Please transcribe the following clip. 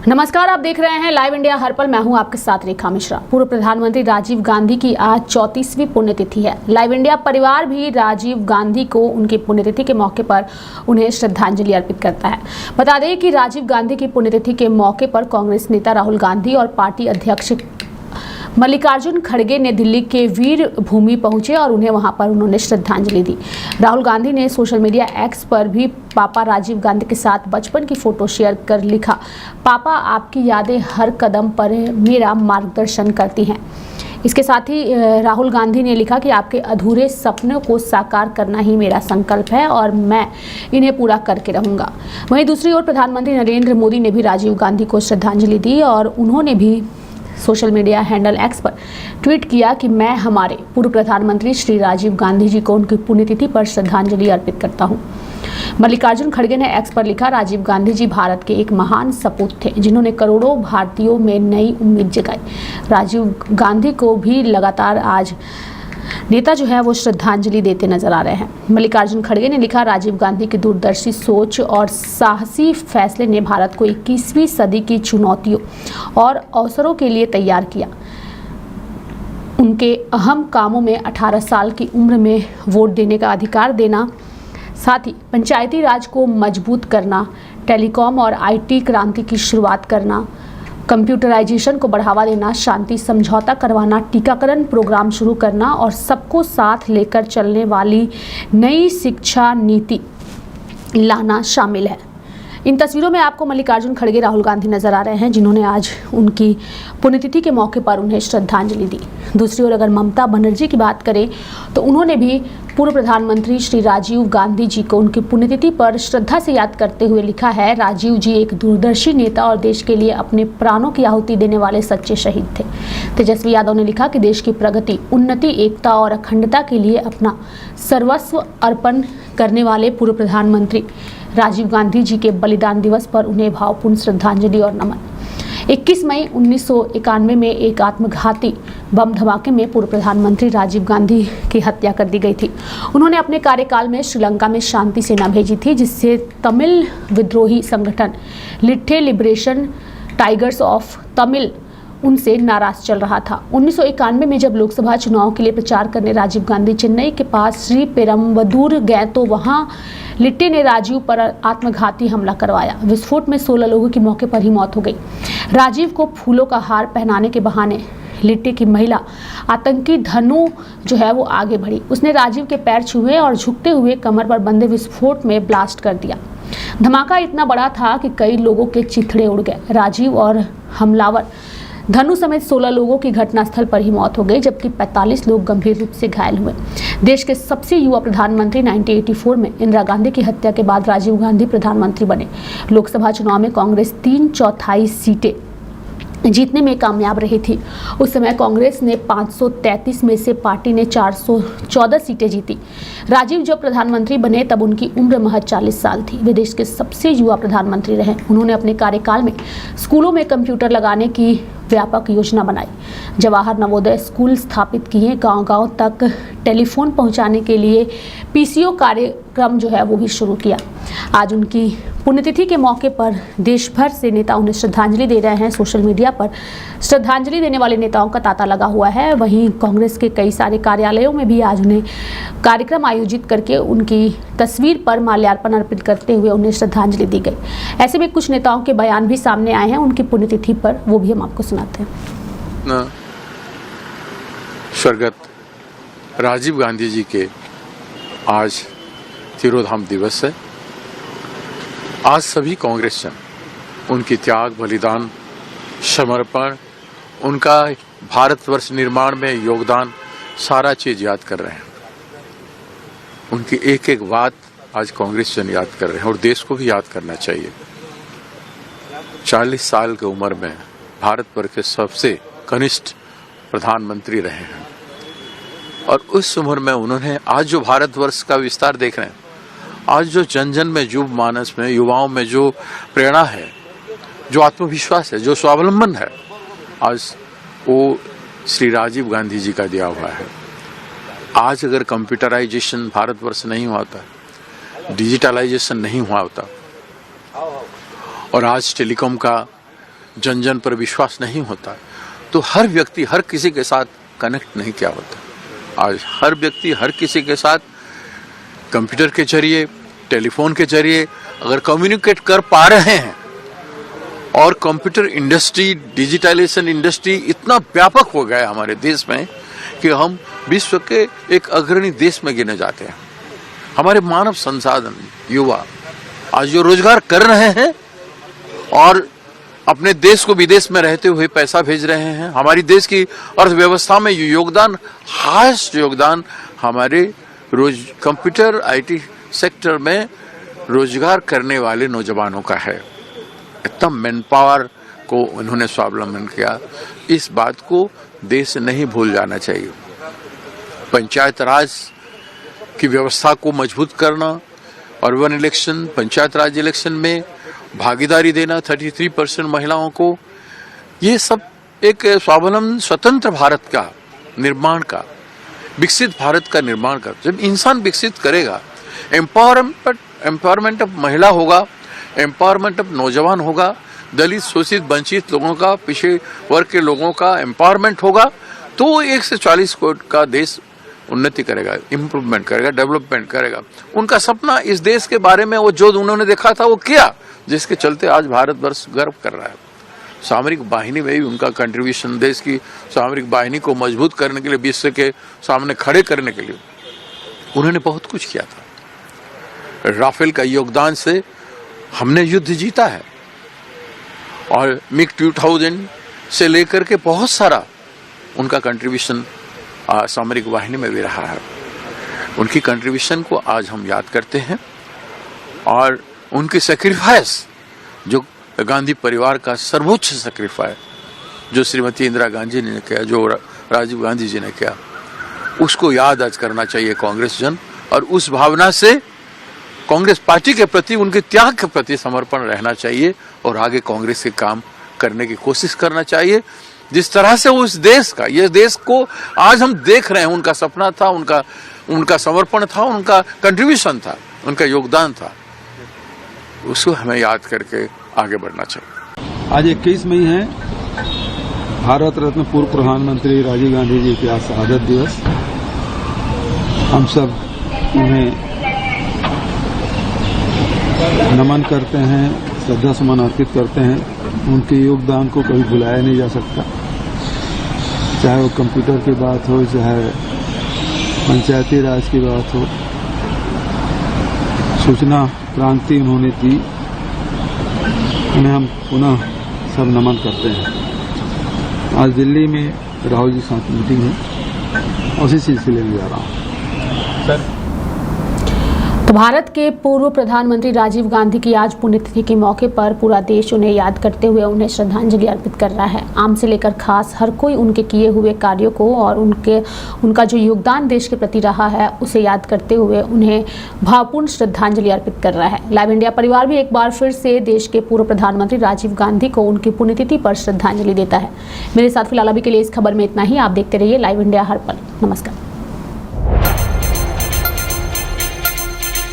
नमस्कार, आप देख रहे हैं लाइव इंडिया हर पल। मैं हूं आपके साथ रेखा मिश्रा। पूर्व प्रधानमंत्री राजीव गांधी की आज 34वीं पुण्यतिथि है। लाइव इंडिया परिवार भी राजीव गांधी को उनकी पुण्यतिथि के मौके पर उन्हें श्रद्धांजलि अर्पित करता है। बता दें कि राजीव गांधी की पुण्यतिथि के मौके पर कांग्रेस नेता राहुल गांधी और पार्टी अध्यक्ष मल्लिकार्जुन खड़गे ने दिल्ली के वीर भूमि पहुंचे और उन्हें वहां पर उन्होंने श्रद्धांजलि दी। राहुल गांधी ने सोशल मीडिया एक्स पर भी पापा राजीव गांधी के साथ बचपन की फोटो शेयर कर लिखा, पापा आपकी यादें हर कदम पर मेरा मार्गदर्शन करती हैं। इसके साथ ही राहुल गांधी ने लिखा कि आपके अधूरे सपनों को साकार करना ही मेरा संकल्प है और मैं इन्हें पूरा करके रहूंगा। वहीं दूसरी ओर प्रधानमंत्री नरेंद्र मोदी ने भी राजीव गांधी को श्रद्धांजलि दी और उन्होंने भी सोशल मीडिया हैंडल एक्स पर ट्वीट किया कि मैं हमारे पूर्व प्रधानमंत्री श्री राजीव गांधी जी को उनकी पुण्यतिथि पर श्रद्धांजलि अर्पित करता हूं। मल्लिकार्जुन खड़गे ने एक्स पर लिखा, राजीव गांधी जी भारत के एक महान सपूत थे जिन्होंने करोड़ों भारतीयों में नई उम्मीद जगाई। राजीव गांधी को भी लगातार आज नेता जो है वो श्रद्धांजलि देते नजर आ रहे हैं। मल्लिकार्जुन खड़गे ने लिखा, राजीव गांधी की दूरदर्शी सोच और साहसी फैसले ने भारत को 21वीं सदी की चुनौतियों और अवसरों के लिए तैयार किया। उनके अहम कामों में 18 साल की उम्र में वोट देने का अधिकार देना, साथ ही पंचायती राज को मजबूत करना, टेलीकॉम और IT क्रांति की शुरुआत करना, कंप्यूटराइजेशन को बढ़ावा देना, शांति समझौता करवाना, टीकाकरण प्रोग्राम शुरू करना और सबको साथ लेकर चलने वाली नई शिक्षा नीति लाना शामिल है। इन तस्वीरों में आपको मल्लिकार्जुन खड़गे राहुल गांधी नजर आ रहे हैं जिन्होंने आज उनकी पुण्यतिथि के मौके पर उन्हें श्रद्धांजलि दी। दूसरी ओर अगर ममता बनर्जी की बात करें तो उन्होंने भी पूर्व प्रधानमंत्री श्री राजीव गांधी जी को उनकी पुण्यतिथि पर श्रद्धा से याद करते हुए लिखा है, राजीव जी एक दूरदर्शी नेता और देश के लिए अपने प्राणों की आहुति देने वाले सच्चे शहीद थे। तेजस्वी यादव ने लिखा कि देश की प्रगति, उन्नति, एकता और अखंडता के लिए अपना सर्वस्व अर्पण करने वाले पूर्व प्रधानमंत्री राजीव गांधी जी के बलिदान दिवस पर उन्हें भावपूर्ण श्रद्धांजलि और नमन। 21 मई 1991 में एक आत्मघाती बम धमाके में पूर्व प्रधानमंत्री राजीव गांधी की हत्या कर दी गई थी। उन्होंने अपने कार्यकाल में श्रीलंका में शांति सेना भेजी थी जिससे तमिल विद्रोही संगठन लिट्टे लिबरेशन टाइगर्स ऑफ तमिल उनसे नाराज चल रहा था। 1991 में जब लोकसभा चुनाव के लिए प्रचार करने राजीव गांधी चेन्नई के पास श्री पेरम्बदूर गए तो वहां लिट्टे ने राजीव पर आत्मघाती हमला करवाया। विस्फोट में 16 लोगों की मौके पर ही मौत हो गई। राजीव को फूलों का हार पहनाने के बहाने लिट्टे की महिला आतंकी धनु जो है वो आगे बढ़ी। उसने राजीव के पैर छुए और झुकते हुए कमर पर बंधे विस्फोट में ब्लास्ट कर दिया। धमाका इतना बड़ा था कि कई लोगों के चिथड़े उड़ गए। राजीव और हमलावर धनु समेत 16 लोगों की घटनास्थल पर ही मौत हो गई जबकि 45 लोग गंभीर रूप से घायल हुए। देश के सबसे युवा प्रधानमंत्री 1984 में इंदिरा गांधी की हत्या के बाद राजीव गांधी प्रधानमंत्री बने। लोकसभा चुनाव में कांग्रेस 3/4 सीटें जीतने में कामयाब रही थी। उस समय कांग्रेस ने 533 में से पार्टी ने 414 सीटें जीती। राजीव जब प्रधानमंत्री बने तब उनकी उम्र महज 40 साल थी। वे देश के सबसे युवा प्रधानमंत्री रहे। उन्होंने अपने कार्यकाल में स्कूलों में कंप्यूटर लगाने की व्यापक योजना बनाई, जवाहर नवोदय स्कूल स्थापित किए, गांव-गांव तक टेलीफोन पहुंचाने के लिए PCO कार्यक्रम जो है वो भी शुरू किया। आज उनकी पुण्यतिथि के मौके पर देश भर से नेता उन्हें श्रद्धांजलि दे रहे हैं। सोशल मीडिया पर श्रद्धांजलि देने वाले नेताओं का तांता लगा हुआ है। वहीं कांग्रेस के कई सारे कार्यालयों में भी आज उन्हें कार्यक्रम आयोजित करके उनकी तस्वीर पर माल्यार्पण अर्पित करते हुए उन्हें श्रद्धांजलि दी गई। ऐसे में कुछ नेताओं के बयान भी सामने आए हैं उनकी पुण्यतिथि पर, वो भी हम आपको सुनाते हैं। स्वर्गत राजीव गांधी जी के आज तिरोधाम दिवस है। आज सभी कांग्रेस जन उनकी त्याग, बलिदान, समर्पण, उनका भारतवर्ष निर्माण में योगदान, सारा चीज याद कर रहे हैं। उनकी एक एक बात आज कांग्रेस जन याद कर रहे हैं और देश को भी याद करना चाहिए। 40 साल की उम्र में भारतवर्ष के सबसे कनिष्ठ प्रधानमंत्री रहे हैं और उस उम्र में उन्होंने आज जो भारतवर्ष का विस्तार देख रहे हैं, आज जो जन जन में, युवा मानस में, युवाओं में जो प्रेरणा है, जो आत्मविश्वास है, जो स्वावलंबन है, आज वो श्री राजीव गांधी जी का दिया हुआ है। आज अगर कंप्यूटराइजेशन भारतवर्ष नहीं हुआ होता, डिजिटलाइजेशन नहीं हुआ होता और आज टेलीकॉम का जन जन पर विश्वास नहीं होता, तो हर व्यक्ति हर किसी के साथ कनेक्ट नहीं किया होता। आज हर व्यक्ति हर किसी के साथ कंप्यूटर के जरिए, टेलीफोन के जरिए अगर कम्युनिकेट कर पा रहे हैं, और कंप्यूटर इंडस्ट्री, डिजिटलाइजेशन इंडस्ट्री इतना व्यापक हो गया है हमारे देश में कि हम विश्व के एक अग्रणी देश में गिने जाते हैं। हमारे मानव संसाधन युवा आज जो रोजगार कर रहे हैं और अपने देश को विदेश में रहते हुए पैसा भेज रहे हैं, हमारी देश की अर्थव्यवस्था में योगदान, हाईएस्ट योगदान हमारे कंप्यूटर आईटी सेक्टर में रोजगार करने वाले नौजवानों का है। इतना मैन पावर को उन्होंने स्वावलंबन किया, इस बात को देश नहीं भूल जाना चाहिए। पंचायत राज की व्यवस्था को मजबूत करना, अर्बन इलेक्शन, पंचायत राज इलेक्शन में भागीदारी देना 33% महिलाओं को, ये सब एक स्वावलंबन स्वतंत्र भारत का निर्माण का, विकसित भारत का निर्माण का। जब इंसान विकसित करेगा, एम्पावरमेंट ऑफ महिला होगा, एम्पावरमेंट ऑफ नौजवान होगा, दलित, शोषित, वंचित लोगों का, पिछड़े वर्ग के लोगों का एम्पावरमेंट होगा, तो 140 करोड़ का देश उन्नति करेगा, इम्प्रूवमेंट करेगा, डेवलपमेंट करेगा। उनका सपना इस देश के बारे में वो जो उन्होंने देखा था वो किया, जिसके चलते आज भारतवर्ष गर्व कर रहा है। सामरिक बाहिनी में भी उनका कंट्रीब्यूशन, देश की सामरिक बाहिनी को मजबूत करने के लिए, विश्व के सामने खड़े करने के लिए उन्होंने बहुत कुछ किया था। राफेल का योगदान से हमने युद्ध जीता है, और मिग 2000 से लेकर के बहुत सारा उनका कंट्रीब्यूशन सामरिक वाहिनी में भी रहा है। उनकी कंट्रीब्यूशन को आज हम याद करते हैं, और उनकी सेक्रीफाइस, जो गांधी परिवार का सर्वोच्च सेक्रीफाइस जो श्रीमती इंदिरा गांधी ने किया, जो राजीव गांधी जी ने किया, उसको याद आज करना चाहिए कांग्रेस जन, और उस भावना से कांग्रेस पार्टी के प्रति, उनके त्याग के प्रति समर्पण रहना चाहिए, और आगे कांग्रेस के काम करने की कोशिश करना चाहिए। जिस तरह से उस देश का, ये देश को आज हम देख रहे हैं, उनका सपना था, उनका समर्पण था, उनका कंट्रीब्यूशन था, उनका योगदान था, उसको हमें याद करके आगे बढ़ना चाहिए। आज 21 मई है, भारत रत्न पूर्व प्रधानमंत्री राजीव गांधी जी का शहादत दिवस। हम सब उन्हें नमन करते हैं, श्रद्धा सुमन अर्पित करते हैं। उनके योगदान को कभी भुलाया नहीं जा सकता, चाहे वो कंप्यूटर की बात हो, चाहे पंचायती राज की बात हो, सूचना क्रांति उन्होंने दी, उन्हें हम पुनः सब नमन करते हैं। आज दिल्ली में राहुल जी साथ मीटिंग है, उसी सिलसिले में जा रहा हूँ सर। तो भारत के पूर्व प्रधानमंत्री राजीव गांधी की आज पुण्यतिथि के मौके पर पूरा देश उन्हें याद करते हुए उन्हें श्रद्धांजलि अर्पित कर रहा है। आम से लेकर खास हर कोई उनके किए हुए कार्यों को और उनका जो योगदान देश के प्रति रहा है उसे याद करते हुए उन्हें भावपूर्ण श्रद्धांजलि अर्पित कर रहा है। लाइव इंडिया परिवार भी एक बार फिर से देश के पूर्व प्रधानमंत्री राजीव गांधी को उनकी पुण्यतिथि पर श्रद्धांजलि देता है। मेरे साथ फिलहाल अभी के लिए इस खबर में इतना ही। आप देखते रहिए लाइव इंडिया हर पल। नमस्कार।